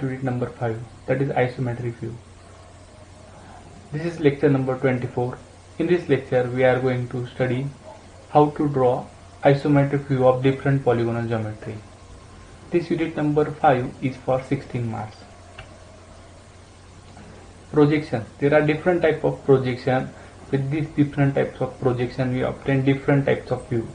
unit number 5, that is isometric view. This is lecture number 24. In this lecture we are going to study how to draw isometric view of different polygonal geometry. This unit number 5 is for 16 marks. Projection. There are different types of projection. With these different types of projection we obtain different types of view.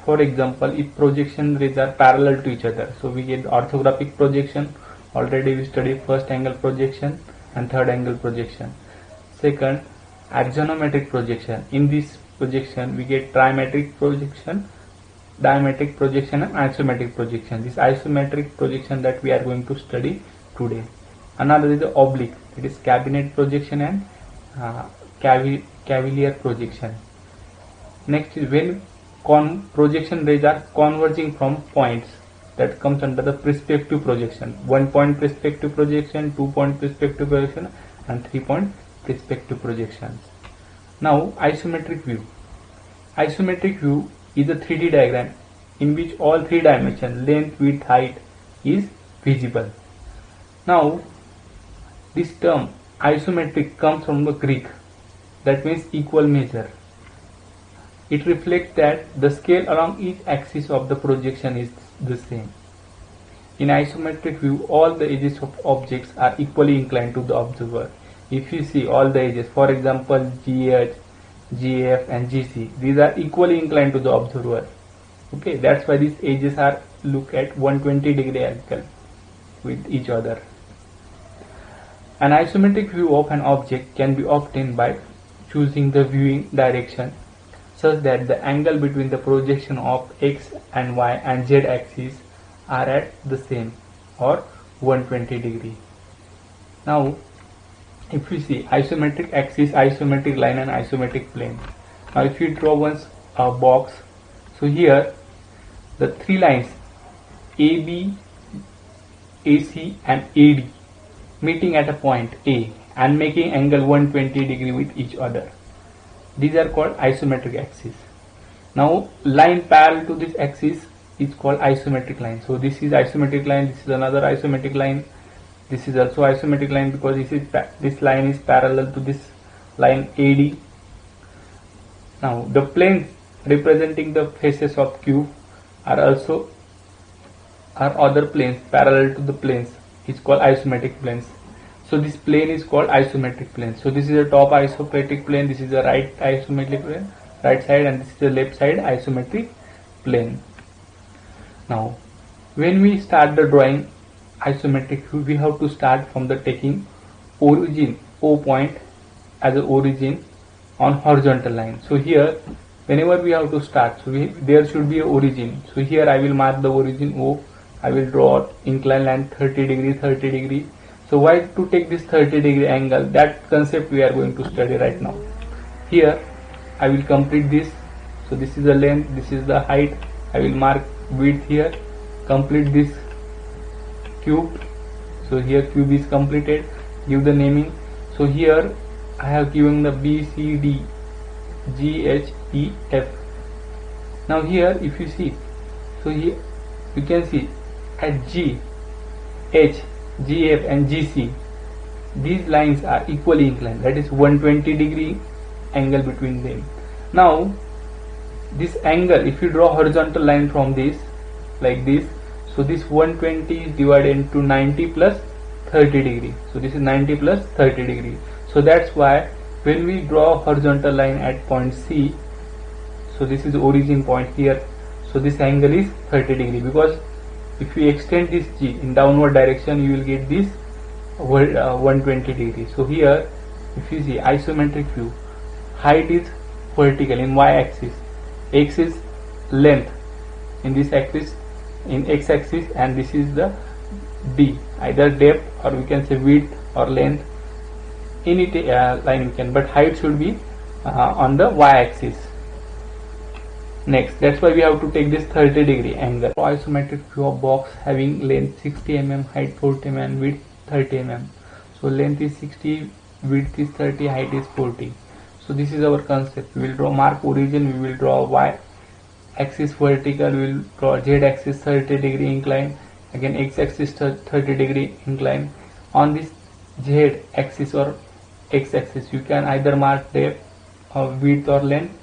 For example, if projection rays are parallel to each other, so we get orthographic projection. Already we studied first angle projection and third angle projection. Second, axonometric projection. In this projection we get trimetric projection, diametric projection and isometric projection. This isometric projection that we are going to study today. Another is the oblique, it is cabinet projection and cavalier projection. Next is when projection rays are converging from points, that comes under the perspective projection. 1 point perspective projection, 2 point perspective projection and 3 point perspective projections. Now isometric view. Isometric view is a 3D diagram in which all 3 dimensions, length, width, height, is visible. Now this term isometric comes from the Greek, that means equal measure. It reflects that the scale along each axis of the projection is the same. In isometric view, all the edges of objects are equally inclined to the observer. If you see all the edges, for example GH, GF and GC, these are equally inclined to the observer. Okay, that's why these edges are look at 120-degree angle with each other. An isometric view of an object can be obtained by choosing the viewing direction such that the angle between the projection of x and y and z axis are at the same or 120 degree. Now if we see isometric axis, isometric line and isometric plane. Now if you draw once a box, so here the 3 lines AB, AC and AD meeting at a point A and making angle 120 degree with each other. These are called isometric axis. Now line parallel to this axis is called isometric line. So this is isometric line, this is another isometric line, this is also isometric line because this line is parallel to this line AD. Now the planes representing the faces of cube are other planes parallel to the planes. It's called isometric planes. So this plane is called isometric plane. So this is the top isometric plane, this is the right isometric plane, right side, and this is the left side isometric plane. Now when we start the drawing isometric view, we have to start from the taking origin, O point as an origin on horizontal line. So here whenever we have to start, so there should be a origin. So here I will mark the origin O. I will draw inclined line 30 degree, 30 degree. So why to take this 30 degree angle? That concept we are going to study right now. Here I will complete this. So this is the length, this is the height. I will mark width here. Complete this cube. So here cube is completed. Give the naming. So here I have given the B, C, D, G, H, E, F. Now here if you see, so here you can see at G, H, GF and GC, these lines are equally inclined, that is 120 degree angle between them. Now this angle, if you draw horizontal line from this like this, so this 120 is divided into 90 plus 30 degree. So this is 90 plus 30 degree. So that's why when we draw horizontal line at point C, so this is origin point here, so this angle is 30 degree, because if you extend this G in downward direction you will get this 120 degree. So here if you see isometric view, height is vertical in y axis, x is length in this axis, in x axis, and this is the D, either depth or we can say width or length, any line you can, but height should be on the y axis. Next, that's why we have to take this 30 degree angle. Isometric view of box having length 60 mm, height 40 mm and width 30 mm. So length is 60, width is 30, height is 40. So this is our concept. We will draw mark origin, we will draw y axis vertical, we will draw z axis 30 degree incline, Again x-axis 30 degree incline. On this z axis or x-axis you can either mark depth or width or length.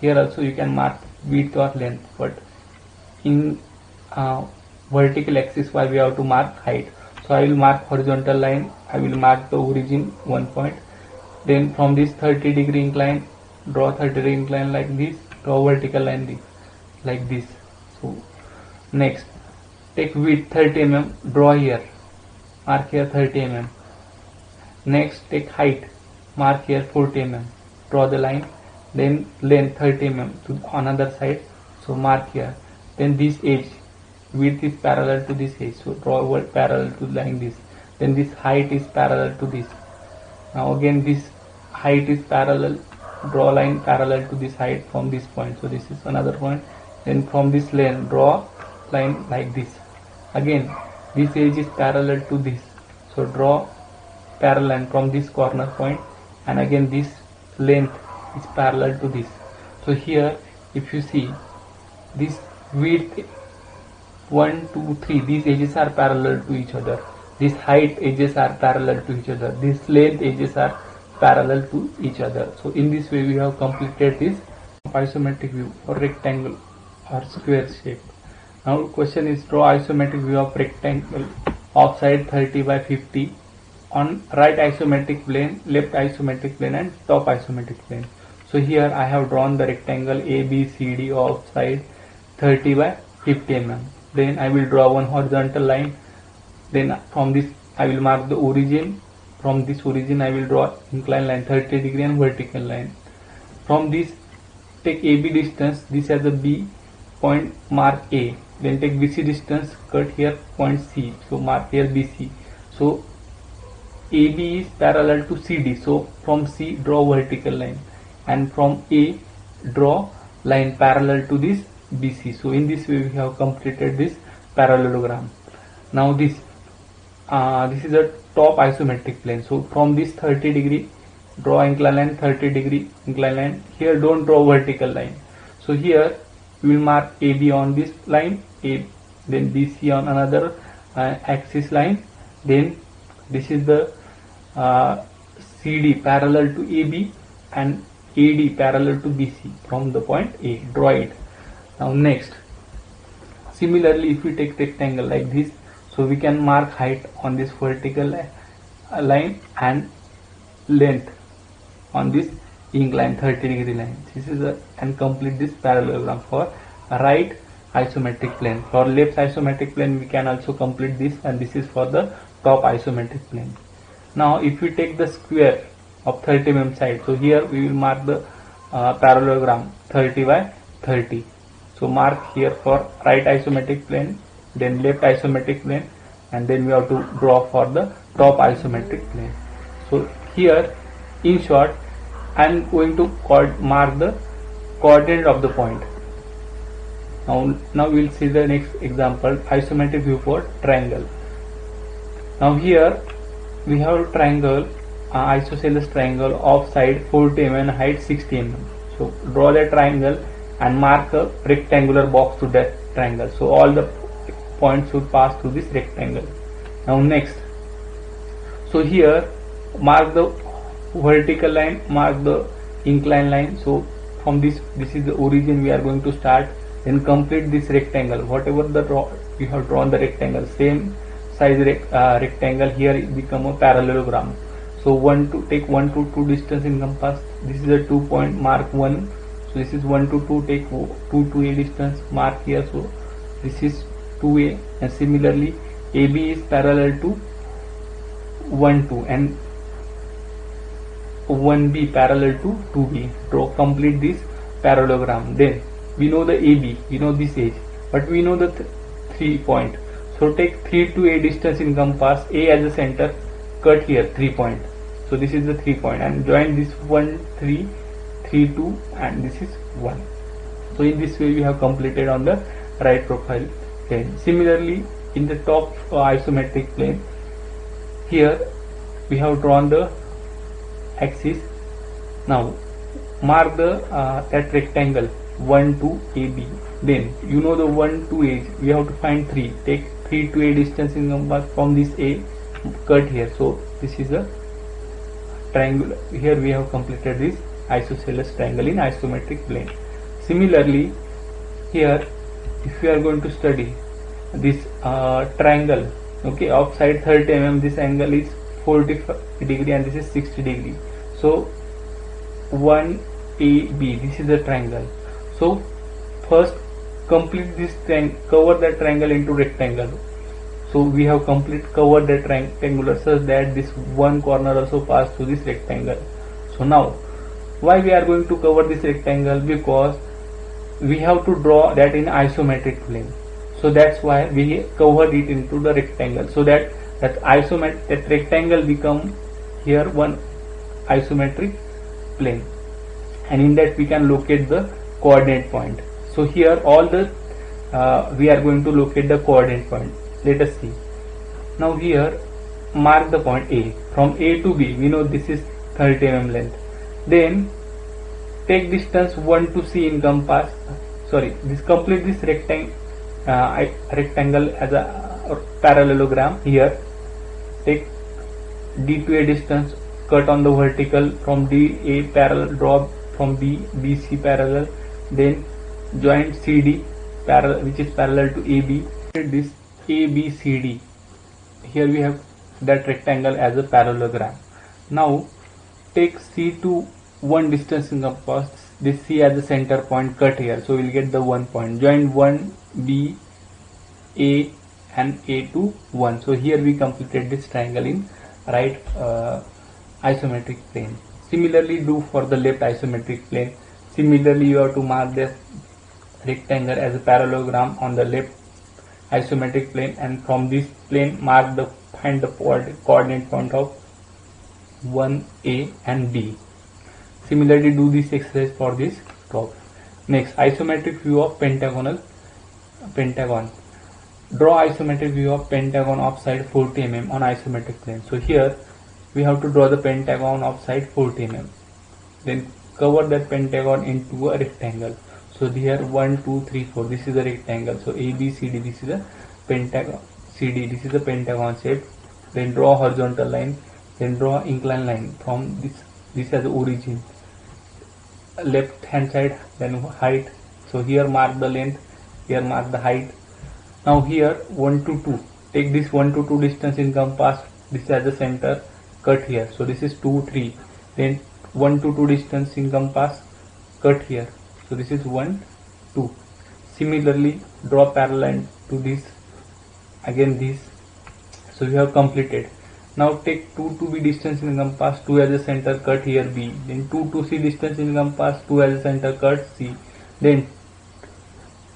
Here also you can mark width or length, but in vertical axis why we have to mark height. So I will mark horizontal line, I will mark the origin 1 point, then from this 30 degree incline draw 30 degree incline like this, draw vertical line like this. So next take width 30 mm, draw here, mark here 30 mm. Next take height, mark here 40 mm, draw the line. Then length 30 mm to another side, so mark here. Then this edge, width is parallel to this edge, so draw a parallel to line this. Then this height is parallel to this. Now again this height is parallel, draw line parallel to this height from this point, so this is another point. Then from this length draw line like this. Again this edge is parallel to this, so draw parallel from this corner point, and again this length is parallel to this. So here if you see this width 1, 2, 3, these edges are parallel to each other, these height edges are parallel to each other, these length edges are parallel to each other. So in this way we have completed this isometric view or rectangle or square shape. Now question is draw isometric view of rectangle of side 30 by 50 on right isometric plane, left isometric plane and top isometric plane. So here I have drawn the rectangle ABCD of side 30 by 50 mm. Then I will draw one horizontal line. Then from this I will mark the origin. From this origin I will draw inclined line 30 degree and vertical line. From this take AB distance, this as a B point, mark A. Then take BC distance, cut here point C, so mark here BC. So AB is parallel to CD, so from C draw vertical line, and from A draw line parallel to this BC. So in this way we have completed this parallelogram. Now this is a top isometric plane. So from this 30 degree draw inclined line, 30 degree inclined line. Here don't draw vertical line. So here we will mark AB on this line, then BC on another axis line. Then this is the CD parallel to AB and AD parallel to BC from the point A. Draw it. Now next, similarly if we take rectangle like this, so we can mark height on this vertical line and length on this inclined 30 degree line. This is and complete this parallelogram for right isometric plane. For left isometric plane we can also complete this, and this is for the top isometric plane. Now if we take the square of 30 mm side, so here we will mark the parallelogram 30 by 30. So mark here for right isometric plane, then left isometric plane, and then we have to draw for the top isometric plane. So here in short I am going to mark the coordinate of the point. Now we will see the next example, isometric view for triangle. Now here we have triangle, isosceles triangle of side 40 mm and height 60 mm. So draw the triangle and mark a rectangular box to that triangle. So all the points should pass through this rectangle. Now next, so here mark the vertical line, mark the inclined line. So from this is the origin we are going to start. Then complete this rectangle, whatever the you have drawn the rectangle, same size rectangle, here it become a parallelogram. So take 1 to 2 distance in compass. This is a 2 point, mark 1. So this is 1 to 2, take 2 to A distance, mark here. So this is 2A, and similarly AB is parallel to 1, 2 and 1B parallel to 2B. Draw complete this parallelogram. Then we know the AB, we know this edge, but we know the 3 point. So take 3 to A distance in compass, A as a center, cut here 3 point. So this is the 3 point, and join this 1, 3, 3, 2, and this is 1. So in this way we have completed on the right profile plane. Similarly in the top isometric plane, here we have drawn the axis. Now mark the that rectangle 1 to AB. Then you know the 1 to edge, we have to find 3. Take 3 to A distance encompass from this A cut here. So this is a triangle. Here we have completed this isosceles triangle in isometric plane. Similarly, here if we are going to study this triangle, okay, of side 30 mm, this angle is 45 degree and this is 60 degree. So 1AB, this is the triangle. So first complete this triangle, cover that triangle into rectangle. So we have covered the rectangular such that this one corner also pass through this rectangle. So now why we are going to cover this rectangle? Because we have to draw that in isometric plane. So that's why we covered it into the rectangle, so that that rectangle become here one isometric plane, and in that we can locate the coordinate point. So here all the we are going to locate the coordinate point. Let us see. Now here mark the point A. From A to B we know this is 30 mm length. Then take distance 1 to C in compass. Complete this rectangle as a parallelogram. Here take D to A distance, cut on the vertical from D A parallel, draw from B BC parallel, then join CD parallel, which is parallel to AB. This ABCD, here we have that rectangle as a parallelogram. Now take C to 1 distance in compass, this C as the center point, cut here, so we'll get the 1 point. Join 1 B A and A to 1. So here we completed this triangle in right isometric plane. Similarly do for the left isometric plane. Similarly you have to mark this rectangle as a parallelogram on the left isometric plane, and from this plane find the coordinate point of 1A and B. Similarly do this exercise for this top. Next, isometric view of pentagon. Draw isometric view of pentagon of side 40 mm on isometric plane. So here we have to draw the pentagon of side 40 mm. Then cover that pentagon into a rectangle. So here 1 2 3 4, this is a rectangle. So ABCD, this is a pentagon. CD, this is a pentagon shape. Then draw horizontal line, then draw inclined line from this as the origin, left hand side, then height. So here mark the length, here mark the height. Now here 1 to 2, take this 1 to 2 distance in compass, this as the center, cut here. So this is 2 3, then 1 to 2 distance in compass, cut here. So this is 1 2. Similarly draw parallel to this, again this. So we have completed. Now take 2 to B distance in compass, 2 as a center, cut here B. Then 2 to C distance in compass, 2 as a center, cut C. Then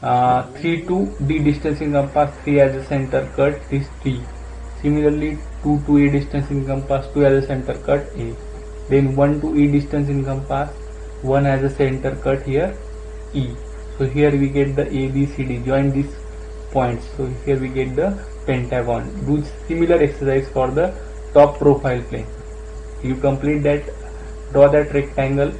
3 to D distance in compass, 3 as a center, cut this T. Similarly 2 to A distance in compass, 2 as a center, cut A. Then 1 to E distance in compass, 1 as a center, cut here E. So here we get the ABCD, join these points. So here we get the pentagon. Do similar exercise for the top profile plane. You complete that, draw that rectangle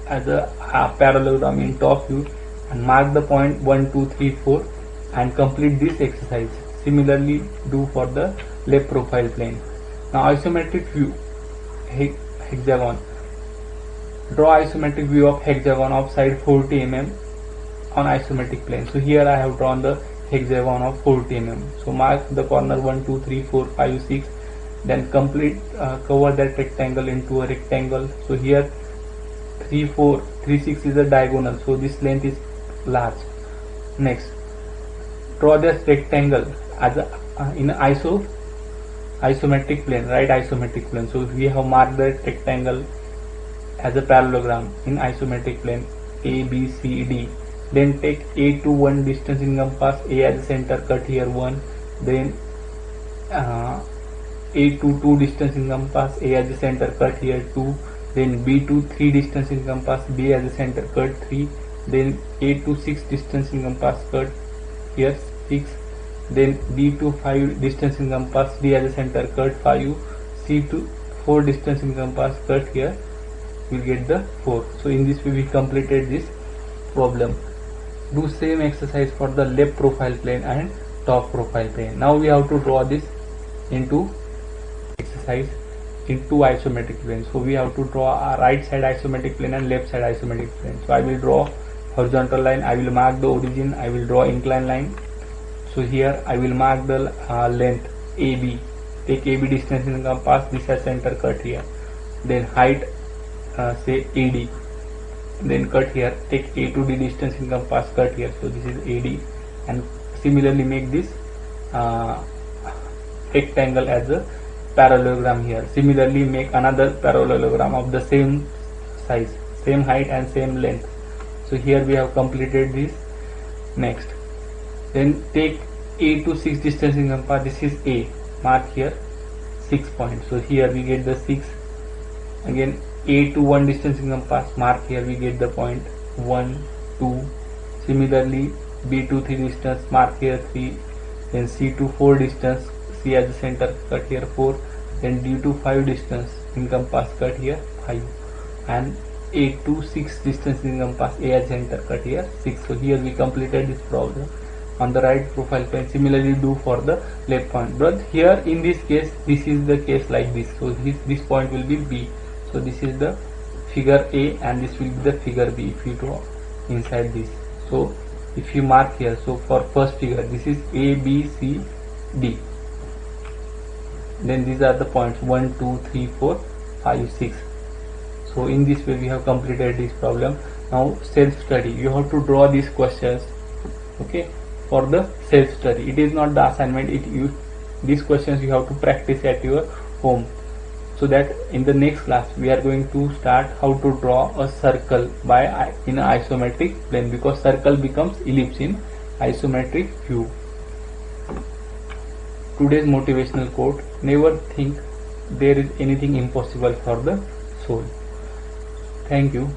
as a parallelogram in top view and mark the point 1 2 3 4 and complete this exercise. Similarly do for the left profile plane. Now isometric view, hexagon. Draw isometric view of hexagon of side 40 mm on isometric plane. So here I have drawn the hexagon of 40 mm. So mark the corner 1 2 3 4 5 6, then complete cover that rectangle into a rectangle. So here 3 4 3 6 is a diagonal, so this length is large. Next, draw this rectangle as a in isometric plane, right isometric plane. So we have marked that rectangle as a parallelogram in isometric plane, A B C D. Then take A to 1 distance in compass, A as a center, cut here 1. Then A to 2 distance in compass, A as a center, cut here 2. Then B to 3 distance in compass, B as a center, cut 3. Then A to 6 distance in compass, cut here 6. Then D to 5 distance in compass, D as a center, cut 5. C to 4 distance in compass, cut here, we'll get the 4. So in this way we completed this problem. Do same exercise for the left profile plane and top profile plane. Now we have to draw this into exercise in two isometric planes. So we have to draw a right side isometric plane and left side isometric plane. So I will draw horizontal line, I will mark the origin, I will draw inclined line. So here I will mark the length AB, take AB distance in the compass, this has center, cut here. Then height say AD, then cut here, take A to D distance in compass, cut here. So this is AD, and similarly make this rectangle as a parallelogram here. Similarly make another parallelogram of the same size, same height and same length. So here we have completed this. Next, then take A to 6 distance in compass, this is A, mark here 6 points. So here we get the 6. Again A to 1 distance in compass, mark here, we get the point 1, 2. Similarly B to 3 distance, mark here 3. Then C to 4 distance, C as the center, cut here 4. Then D to 5 distance in compass, cut here 5. And A to 6 distance in compass, A as center, cut here 6. So here we completed this problem on the right profile plane. Similarly do for the left point, but here in this case this is the case like this. So this point will be B. So this is the figure A and this will be the figure B if you draw inside this. So if you mark here, so for first figure this is A, B, C, D. Then these are the points 1, 2, 3, 4, 5, 6. So in this way we have completed this problem. Now self study, you have to draw these questions, okay, for the self study. It is not the assignment, these questions you have to practice at your home. So that in the next class we are going to start how to draw a circle in an isometric plane, because circle becomes ellipse in isometric view. Today's motivational quote: never think there is anything impossible for the soul. Thank you.